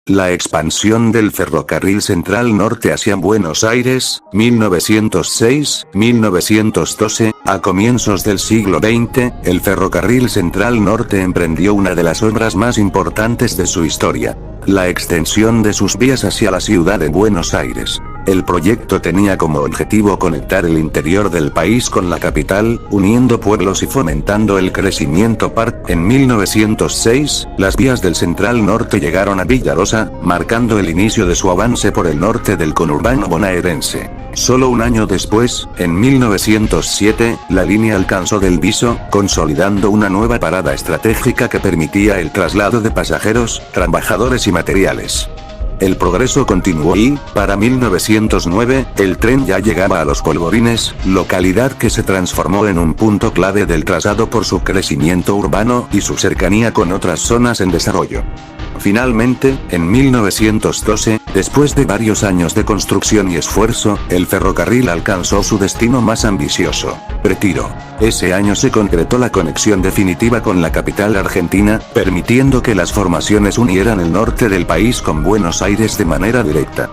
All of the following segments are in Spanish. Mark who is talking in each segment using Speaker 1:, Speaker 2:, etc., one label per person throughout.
Speaker 1: La expansión del Ferrocarril Central Norte hacia Buenos Aires, 1906-1912, a comienzos del siglo XX, el Ferrocarril Central Norte emprendió una de las obras más importantes de su historia: la extensión de sus vías hacia la ciudad de Buenos Aires. El proyecto tenía como objetivo conectar el interior del país con la capital, uniendo pueblos y fomentando el crecimiento. En 1906, las vías del Central Norte llegaron a Villarosa, marcando el inicio de su avance por el norte del conurbano bonaerense. Solo un año después, en 1907, la línea alcanzó Del Viso, consolidando una nueva parada estratégica que permitía el traslado de pasajeros, trabajadores y materiales. El progreso continuó y, para 1909, el tren ya llegaba a Los Polvorines, localidad que se transformó en un punto clave del trazado por su crecimiento urbano y su cercanía con otras zonas en desarrollo. Finalmente, en 1912, después de varios años de construcción y esfuerzo, el ferrocarril alcanzó su destino más ambicioso: Retiro. Ese año se concretó la conexión definitiva con la capital argentina, permitiendo que las formaciones unieran el norte del país con Buenos Aires de manera directa.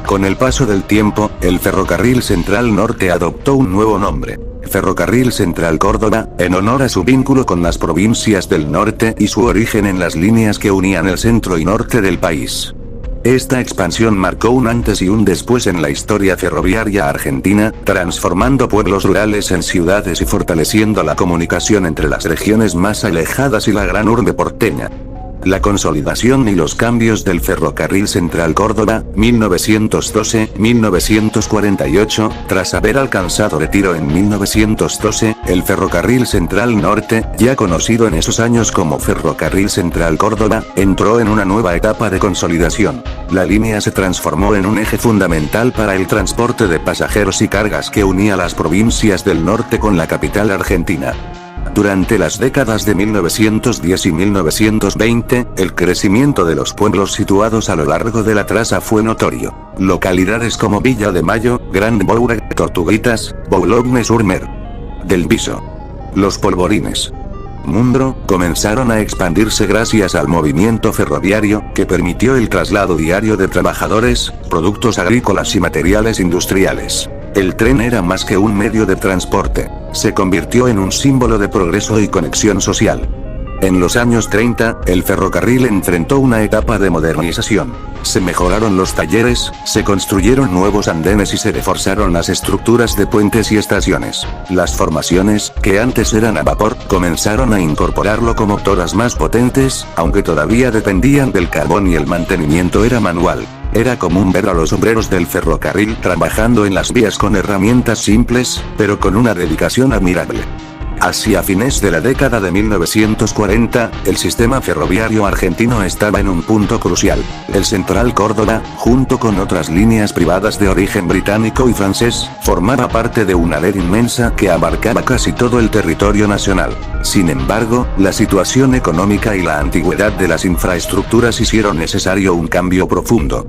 Speaker 1: Con el paso del tiempo, el Ferrocarril Central Norte adoptó un nuevo nombre: Ferrocarril Central Córdoba, en honor a su vínculo con las provincias del norte y su origen en las líneas que unían el centro y norte del país. Esta expansión marcó un antes y un después en la historia ferroviaria argentina, transformando pueblos rurales en ciudades y fortaleciendo la comunicación entre las regiones más alejadas y la gran urbe porteña. La consolidación y los cambios del Ferrocarril Central Córdoba, 1912-1948, tras haber alcanzado Retiro en 1912, el Ferrocarril Central Norte, ya conocido en esos años como Ferrocarril Central Córdoba, entró en una nueva etapa de consolidación. La línea se transformó en un eje fundamental para el transporte de pasajeros y cargas que unía las provincias del norte con la capital argentina. Durante las décadas de 1910 y 1920, el crecimiento de los pueblos situados a lo largo de la traza fue notorio. Localidades como Villa de Mayo, Gran Bourg, Tortuguitas, Boulogne-sur-Mer, Del Viso, Los Polvorines, Mundro, comenzaron a expandirse gracias al movimiento ferroviario, que permitió el traslado diario de trabajadores, productos agrícolas y materiales industriales. El tren era más que un medio de transporte, se convirtió en un símbolo de progreso y conexión social. En los años 30, el ferrocarril enfrentó una etapa de modernización. Se mejoraron los talleres, se construyeron nuevos andenes y se reforzaron las estructuras de puentes y estaciones. Las formaciones, que antes eran a vapor, comenzaron a incorporar locomotoras más potentes, aunque todavía dependían del carbón y el mantenimiento era manual. Era común ver a los obreros del ferrocarril trabajando en las vías con herramientas simples, pero con una dedicación admirable. Hacia fines de la década de 1940, el sistema ferroviario argentino estaba en un punto crucial. El Central Córdoba, junto con otras líneas privadas de origen británico y francés, formaba parte de una red inmensa que abarcaba casi todo el territorio nacional. Sin embargo, la situación económica y la antigüedad de las infraestructuras hicieron necesario un cambio profundo.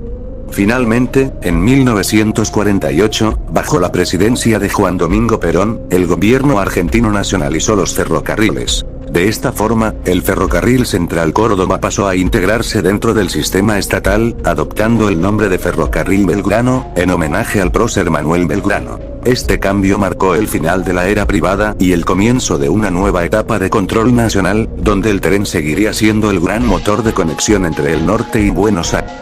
Speaker 1: Finalmente, en 1948, bajo la presidencia de Juan Domingo Perón, el gobierno argentino nacionalizó los ferrocarriles. De esta forma, el Ferrocarril Central Córdoba pasó a integrarse dentro del sistema estatal, adoptando el nombre de Ferrocarril Belgrano, en homenaje al prócer Manuel Belgrano. Este cambio marcó el final de la era privada y el comienzo de una nueva etapa de control nacional, donde el tren seguiría siendo el gran motor de conexión entre el norte y Buenos Aires.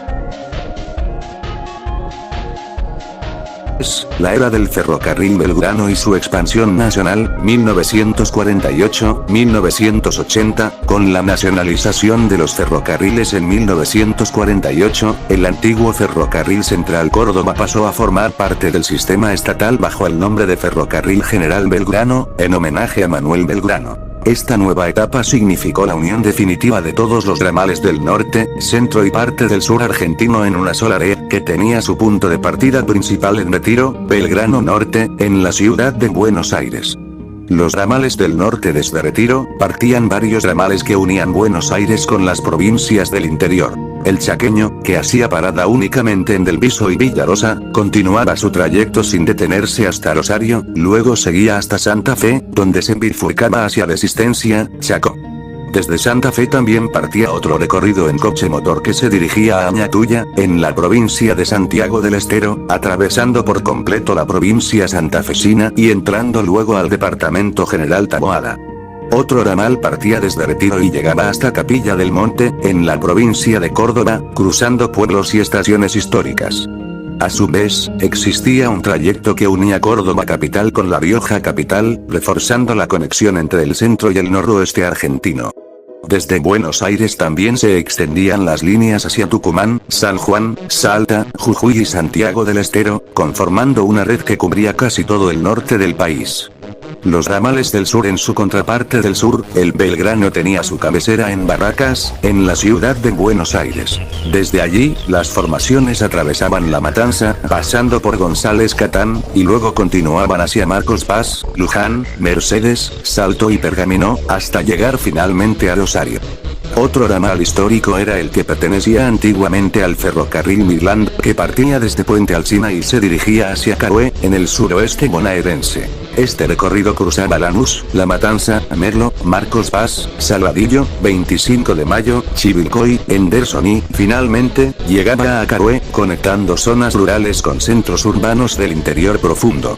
Speaker 1: La era del ferrocarril Belgrano y su expansión nacional, 1948-1980, con la nacionalización de los ferrocarriles en 1948, el antiguo Ferrocarril Central Córdoba pasó a formar parte del sistema estatal bajo el nombre de Ferrocarril General Belgrano, en homenaje a Manuel Belgrano. Esta nueva etapa significó la unión definitiva de todos los ramales del norte, centro y parte del sur argentino en una sola red, que tenía su punto de partida principal en Retiro, Belgrano Norte, en la ciudad de Buenos Aires. Los ramales del norte desde Retiro, partían varios ramales que unían Buenos Aires con las provincias del interior. El chaqueño, que hacía parada únicamente en Del Viso y Villarosa, continuaba su trayecto sin detenerse hasta Rosario, luego seguía hasta Santa Fe, donde se bifurcaba hacia Resistencia, Chaco. Desde Santa Fe también partía otro recorrido en coche motor que se dirigía a Añatuya, en la provincia de Santiago del Estero, atravesando por completo la provincia santafesina y entrando luego al departamento General Taboada. Otro ramal partía desde Retiro y llegaba hasta Capilla del Monte, en la provincia de Córdoba, cruzando pueblos y estaciones históricas. A su vez, existía un trayecto que unía Córdoba capital con La Rioja capital, reforzando la conexión entre el centro y el noroeste argentino. Desde Buenos Aires también se extendían las líneas hacia Tucumán, San Juan, Salta, Jujuy y Santiago del Estero, conformando una red que cubría casi todo el norte del país. Los ramales del sur en su contraparte del sur, el Belgrano tenía su cabecera en Barracas, en la ciudad de Buenos Aires. Desde allí, las formaciones atravesaban La Matanza, pasando por González Catán, y luego continuaban hacia Marcos Paz, Luján, Mercedes, Salto y Pergamino, hasta llegar finalmente a Rosario. Otro ramal histórico era el que pertenecía antiguamente al ferrocarril Midland, que partía desde Puente Alsina y se dirigía hacia Caroe, en el suroeste bonaerense. Este recorrido cruzaba Lanús, La Matanza, Merlo, Marcos Paz, Salvadillo, 25 de Mayo, Chivilcoy, Henderson y, finalmente, llegaba a Caroe, conectando zonas rurales con centros urbanos del interior profundo.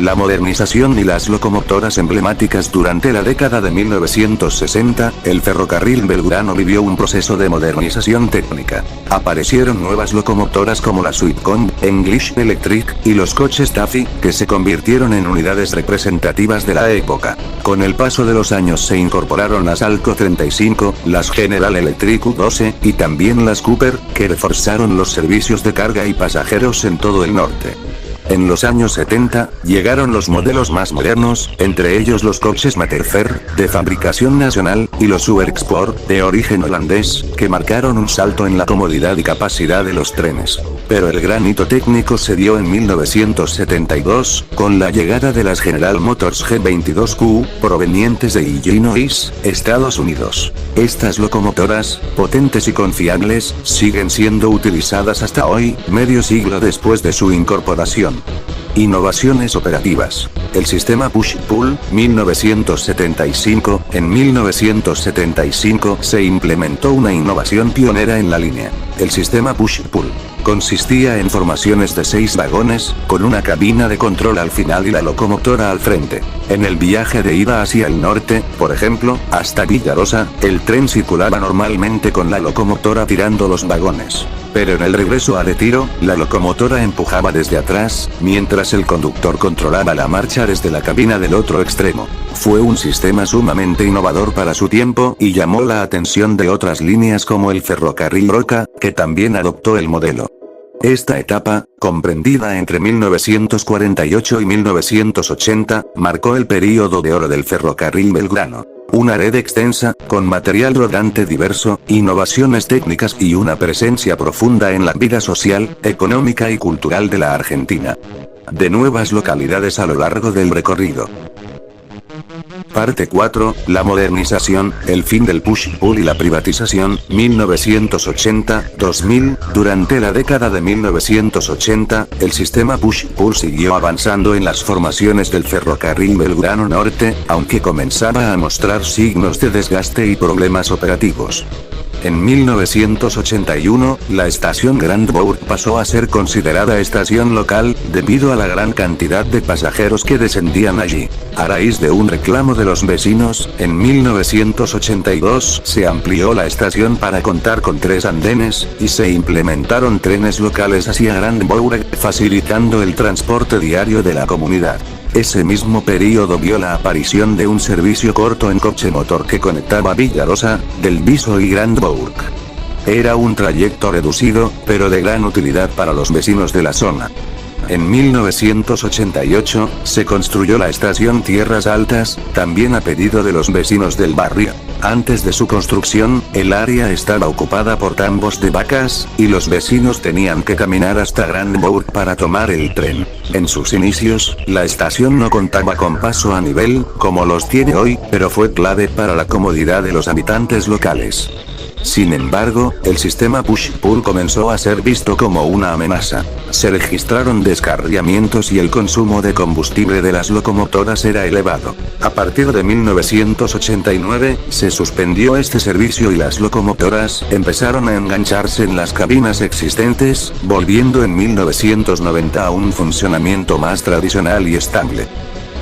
Speaker 1: La modernización y las locomotoras emblemáticas. Durante la década de 1960, el ferrocarril belgrano vivió un proceso de modernización técnica. Aparecieron nuevas locomotoras como la Sweetcomb, English Electric, y los coches Taffy, que se convirtieron en unidades representativas de la época. Con el paso de los años se incorporaron las Alco 35, las General Electric U12, y también las Cooper, que reforzaron los servicios de carga y pasajeros en todo el norte. En los años 70, llegaron los modelos más modernos, entre ellos los coches Materfer, de fabricación nacional, y los Supersport, de origen holandés, que marcaron un salto en la comodidad y capacidad de los trenes. Pero el gran hito técnico se dio en 1972, con la llegada de las General Motors G22Q, provenientes de Illinois, Estados Unidos. Estas locomotoras, potentes y confiables, siguen siendo utilizadas hasta hoy, medio siglo después de su incorporación. Innovaciones operativas. El sistema Push-Pull, 1975. En 1975 se implementó una innovación pionera en la línea. El sistema Push-Pull consistía en formaciones de 6 vagones, con una cabina de control al final y la locomotora al frente. En el viaje de ida hacia el norte, por ejemplo, hasta Villarosa, el tren circulaba normalmente con la locomotora tirando los vagones. Pero en el regreso a Retiro, la locomotora empujaba desde atrás, mientras el conductor controlaba la marcha desde la cabina del otro extremo. Fue un sistema sumamente innovador para su tiempo y llamó la atención de otras líneas como el ferrocarril Roca, que también adoptó el modelo. Esta etapa, comprendida entre 1948 y 1980, marcó el período de oro del ferrocarril belgrano. Una red extensa, con material rodante diverso, innovaciones técnicas y una presencia profunda en la vida social, económica y cultural de la Argentina. De nuevas localidades a lo largo del recorrido. Parte 4, la modernización, el fin del push-pull y la privatización, 1980-2000. Durante la década de 1980, el sistema push-pull siguió avanzando en las formaciones del ferrocarril Belgrano Norte, aunque comenzaba a mostrar signos de desgaste y problemas operativos. En 1981, la estación Grand Bourg pasó a ser considerada estación local, debido a la gran cantidad de pasajeros que descendían allí. A raíz de un reclamo de los vecinos, en 1982 se amplió la estación para contar con 3 andenes, y se implementaron trenes locales hacia Grand Bourg, facilitando el transporte diario de la comunidad. Ese mismo período vio la aparición de un servicio corto en coche motor que conectaba Villarosa, Del Viso y Grand Bourg. Era un trayecto reducido, pero de gran utilidad para los vecinos de la zona. En 1988, se construyó la estación Tierras Altas, también a pedido de los vecinos del barrio. Antes de su construcción, el área estaba ocupada por tambos de vacas, y los vecinos tenían que caminar hasta Grand Bourg para tomar el tren. En sus inicios, la estación no contaba con paso a nivel, como los tiene hoy, pero fue clave para la comodidad de los habitantes locales. Sin embargo, el sistema push-pull comenzó a ser visto como una amenaza. Se registraron descarriamientos y el consumo de combustible de las locomotoras era elevado. A partir de 1989, se suspendió este servicio y las locomotoras empezaron a engancharse en las cabinas existentes, volviendo en 1990 a un funcionamiento más tradicional y estable.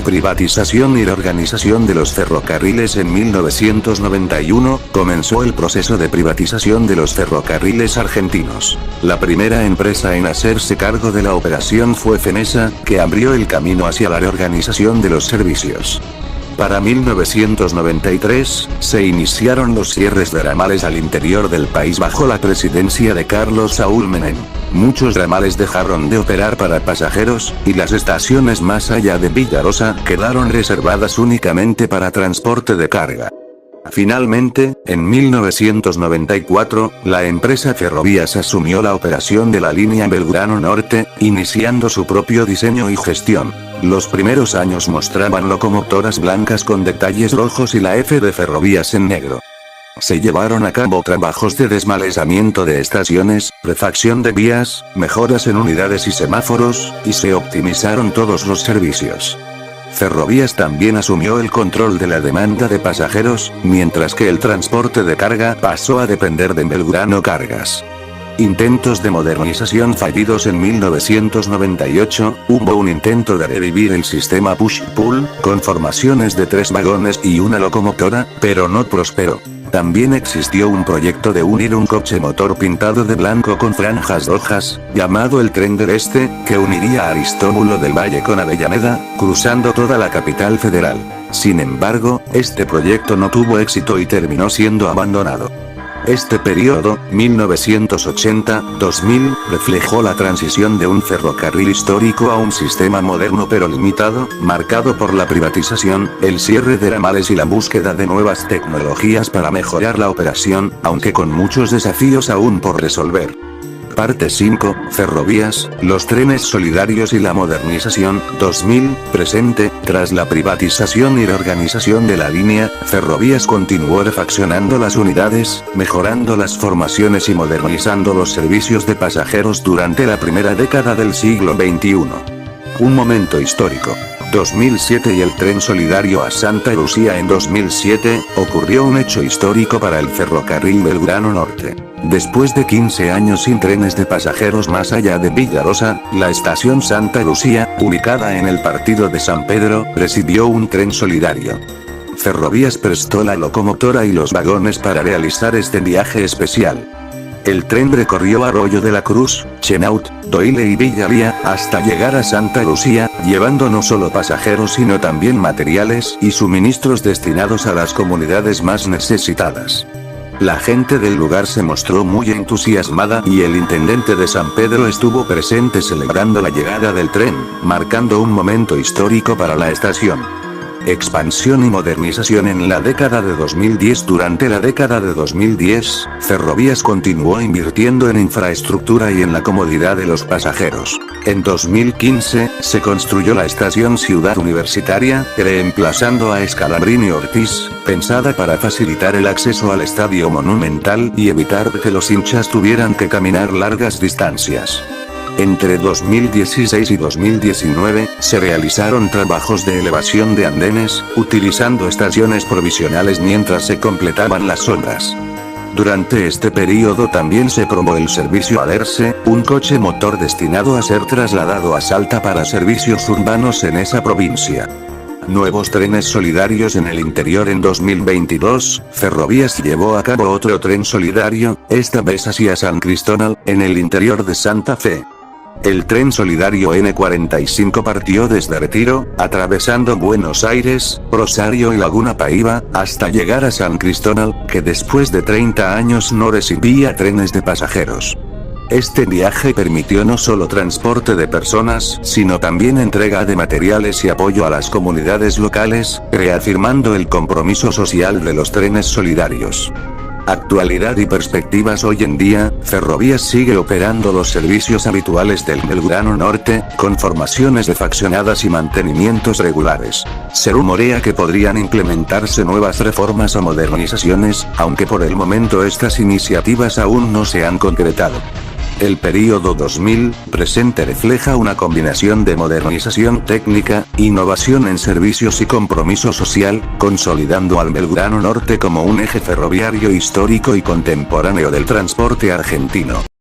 Speaker 1: Privatización y reorganización de los ferrocarriles. En 1991, comenzó el proceso de privatización de los ferrocarriles argentinos. La primera empresa en hacerse cargo de la operación fue Fenesa, que abrió el camino hacia la reorganización de los servicios. Para 1993, se iniciaron los cierres de ramales al interior del país bajo la presidencia de Carlos Saúl Menem. Muchos ramales dejaron de operar para pasajeros, y las estaciones más allá de Villarosa quedaron reservadas únicamente para transporte de carga. Finalmente, en 1994, la empresa Ferrovías asumió la operación de la línea Belgrano Norte, iniciando su propio diseño y gestión. Los primeros años mostraban locomotoras blancas con detalles rojos y la F de Ferrovías en negro. Se llevaron a cabo trabajos de desmalezamiento de estaciones, refacción de vías, mejoras en unidades y semáforos, y se optimizaron todos los servicios. Ferrovías también asumió el control de la demanda de pasajeros, mientras que el transporte de carga pasó a depender de Belgrano Cargas. Intentos de modernización fallidos. En 1998, hubo un intento de revivir el sistema push-pull, con formaciones de 3 vagones y una locomotora, pero no prosperó. También existió un proyecto de unir un coche motor pintado de blanco con franjas rojas, llamado el Tren del Este, que uniría a Aristóbulo del Valle con Avellaneda, cruzando toda la capital federal. Sin embargo, este proyecto no tuvo éxito y terminó siendo abandonado. Este periodo, 1980-2000, reflejó la transición de un ferrocarril histórico a un sistema moderno pero limitado, marcado por la privatización, el cierre de ramales y la búsqueda de nuevas tecnologías para mejorar la operación, aunque con muchos desafíos aún por resolver. Parte 5, Ferrovías, los trenes solidarios y la modernización, 2000, presente. Tras la privatización y reorganización de la línea, Ferrovías continuó refaccionando las unidades, mejorando las formaciones y modernizando los servicios de pasajeros durante la primera década del siglo XXI. Un momento histórico. 2007 y el tren solidario a Santa Lucía. En 2007, ocurrió un hecho histórico para el ferrocarril Belgrano Norte. Después de 15 años sin trenes de pasajeros más allá de Villarosa, la estación Santa Lucía, ubicada en el partido de San Pedro, recibió un tren solidario. Ferrovías prestó la locomotora y los vagones para realizar este viaje especial. El tren recorrió Arroyo de la Cruz, Chenaut, Doile y Villalía, hasta llegar a Santa Lucía, llevando no solo pasajeros sino también materiales y suministros destinados a las comunidades más necesitadas. La gente del lugar se mostró muy entusiasmada y el intendente de San Pedro estuvo presente celebrando la llegada del tren, marcando un momento histórico para la estación. Expansión y modernización. En la década de 2010. Durante la década de 2010, Ferrovías continuó invirtiendo en infraestructura y en la comodidad de los pasajeros. En 2015, se construyó la estación Ciudad Universitaria, reemplazando a Scalabrini Ortiz, pensada para facilitar el acceso al Estadio Monumental y evitar que los hinchas tuvieran que caminar largas distancias. Entre 2016 y 2019, se realizaron trabajos de elevación de andenes, utilizando estaciones provisionales mientras se completaban las obras. Durante este periodo también se probó el servicio Alerce, un coche motor destinado a ser trasladado a Salta para servicios urbanos en esa provincia. Nuevos trenes solidarios en el interior. En 2022, Ferrovías llevó a cabo otro tren solidario, esta vez hacia San Cristóbal, en el interior de Santa Fe. El tren solidario N45 partió desde Retiro, atravesando Buenos Aires, Rosario y Laguna Paiva, hasta llegar a San Cristóbal, que después de 30 años no recibía trenes de pasajeros. Este viaje permitió no solo transporte de personas, sino también entrega de materiales y apoyo a las comunidades locales, reafirmando el compromiso social de los trenes solidarios. Actualidad y perspectivas. Hoy en día, Ferrovías sigue operando los servicios habituales del Belgrano Norte, con formaciones de faccionadas y mantenimientos regulares. Se rumorea que podrían implementarse nuevas reformas o modernizaciones, aunque por el momento estas iniciativas aún no se han concretado. El período 2000 presente refleja una combinación de modernización técnica, innovación en servicios y compromiso social, consolidando al Belgrano Norte como un eje ferroviario histórico y contemporáneo del transporte argentino.